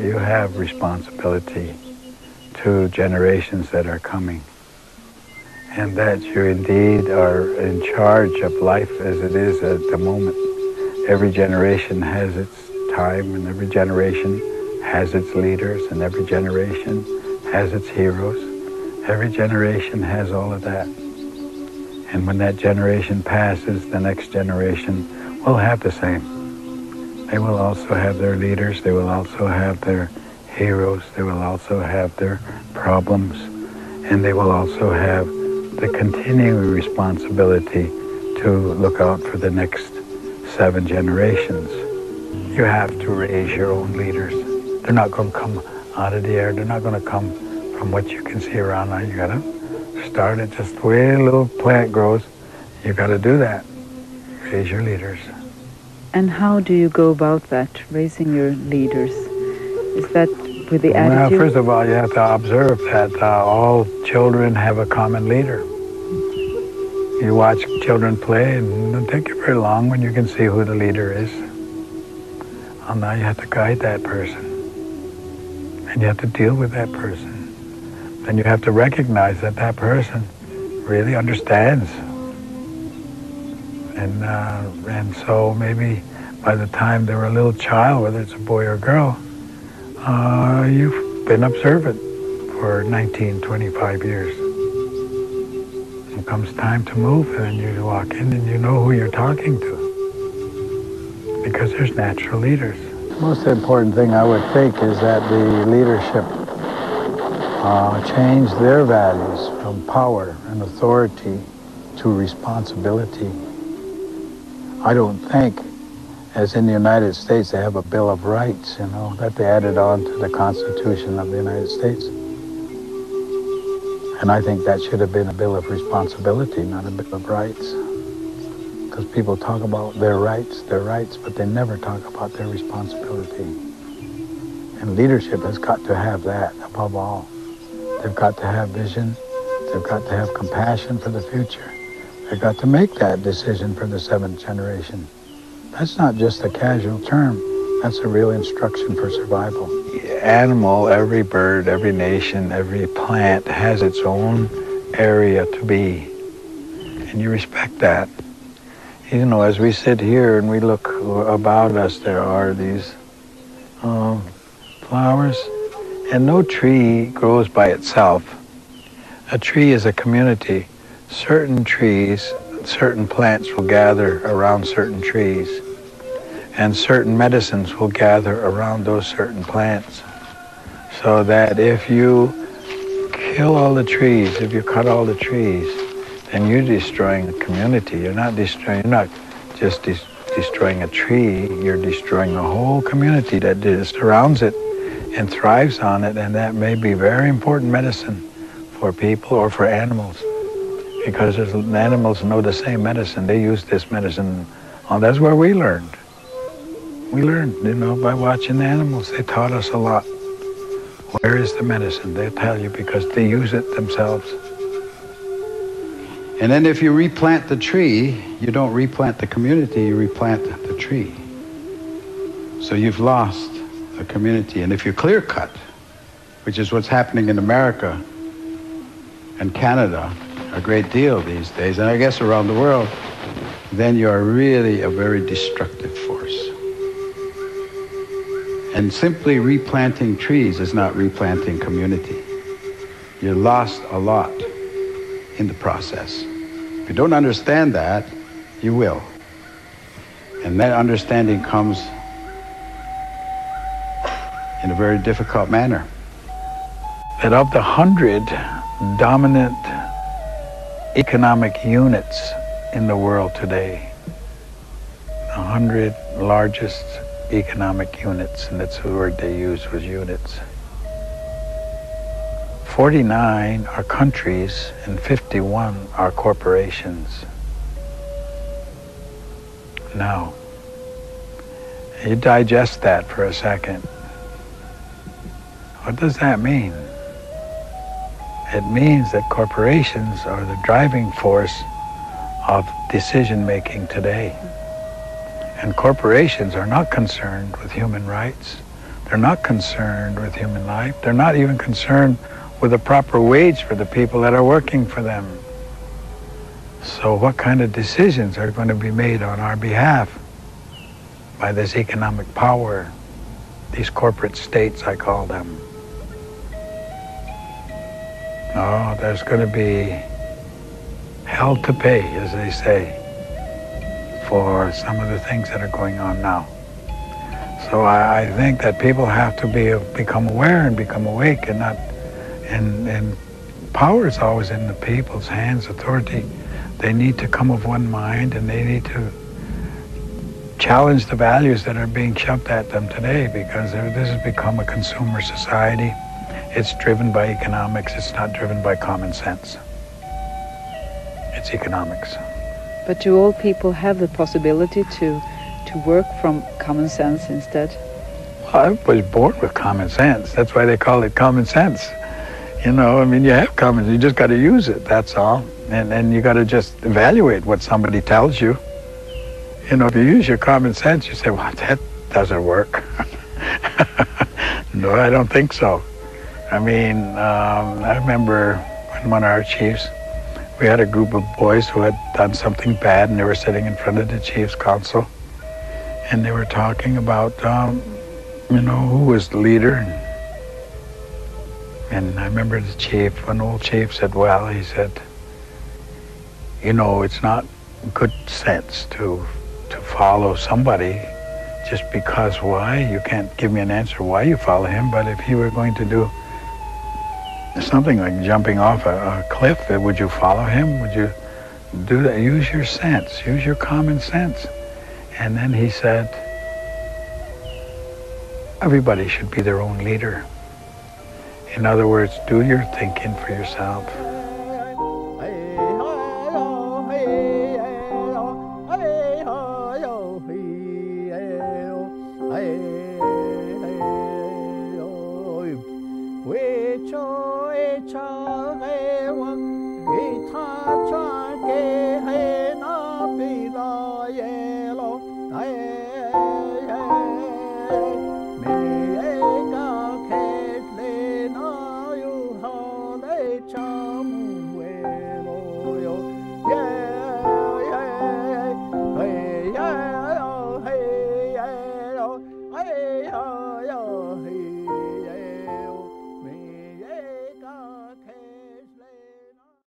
You have responsibility to generations that are coming, and that you indeed are in charge of life as it is at the moment. Every generation has its time, and every generation has its leaders, and every generation has its heroes. Every generation has all of that. And when that generation passes, the next generation will have the same. They will also have their leaders, they will also have their heroes, they will also have their problems, and they will also have the continuing responsibility to look out for the next 7 generations. You have to raise your own leaders. They're not going to come out of the air. They're not going to come from what you can see around now. You got to start it just the way a little plant grows. You got to do that. Raise your leaders. And how do you go about that, raising your leaders? Is that with the attitude? Well, first of all, you have to observe that all children have a common leader. You watch children play, and it doesn't take you very long when you can see who the leader is. Well, now you have to guide that person, and you have to deal with that person. And you have to recognize that that person really understands. And so maybe by the time they're a little child, whether it's a boy or girl, you've been observant for 19, 25 years. It comes time to move, and then you walk in and you know who you're talking to, because there's natural leaders. The most important thing I would think is that the leadership change their values from power and authority to responsibility. I don't think, as in the United States, they have a Bill of Rights, that they added on to the Constitution of the United States. And I think that should have been a Bill of Responsibility, not a Bill of Rights. Because people talk about their rights, but they never talk about their responsibility. And leadership has got to have that above all. They've got to have vision. They've got to have compassion for the future. They've got to make that decision for the 7th generation. That's not just a casual term. That's a real instruction for survival. Animal, every bird, every nation, every plant has its own area to be. And you respect that. As we sit here and we look about us, there are these flowers. And no tree grows by itself. A tree is a community. Certain trees, certain plants will gather around certain trees, and certain medicines will gather around those certain plants. So that if you kill all the trees, if you cut all the trees, then you're destroying the community. You're not just destroying a tree, you're destroying a whole community that surrounds it and thrives on it, and that may be very important medicine for people or for animals. Because animals know the same medicine. They use this medicine. That's where we learned. We learned, by watching the animals. They taught us a lot. Where is the medicine? They tell you because they use it themselves. And then if you replant the tree, you don't replant the community, you replant the tree. So you've lost a community. And if you clear cut, which is what's happening in America and Canada, a great deal these days, and I guess around the world, then you are really a very destructive force. And simply replanting trees is not replanting community. You lost a lot in the process. If you don't understand that, you will. And that understanding comes in a very difficult manner. That of the 100 dominant economic units in the world today, 100 largest economic units, and that's the word they used was units. 49 are countries and 51 are corporations. Now, you digest that for a second. What does that mean? It means that corporations are the driving force of decision-making today. And corporations are not concerned with human rights. They're not concerned with human life. They're not even concerned with a proper wage for the people that are working for them. So what kind of decisions are going to be made on our behalf by this economic power, these corporate states, I call them? Oh, there's going to be hell to pay, as they say, for some of the things that are going on now. So I think that people have to become aware and become awake, and not, and power is always in the people's hands, authority. They need to come of one mind, and they need to challenge the values that are being shoved at them today, because this has become a consumer society. It's driven by economics. It's not driven by common sense. It's economics. But do all people have the possibility to work from common sense instead? Well, I was born with common sense. That's why they call it common sense. You know, I mean, you have common sense. You just got to use it, that's all. And you got to just evaluate what somebody tells you. You know, if you use your common sense, you say, well, that doesn't work. No, I don't think so. I mean, I remember when one of our chiefs, we had a group of boys who had done something bad, and they were sitting in front of the chief's council, and they were talking about, you know, who was the leader. And I remember the chief, an old chief said, well, he said, you know, it's not good sense to follow somebody just because why. You can't give me an answer why you follow him, but if you were going to do something like jumping off a cliff, would you follow him? Would you do that? Use your sense, use your common sense. And then he said, everybody should be their own leader. In other words, do your thinking for yourself. Yeah.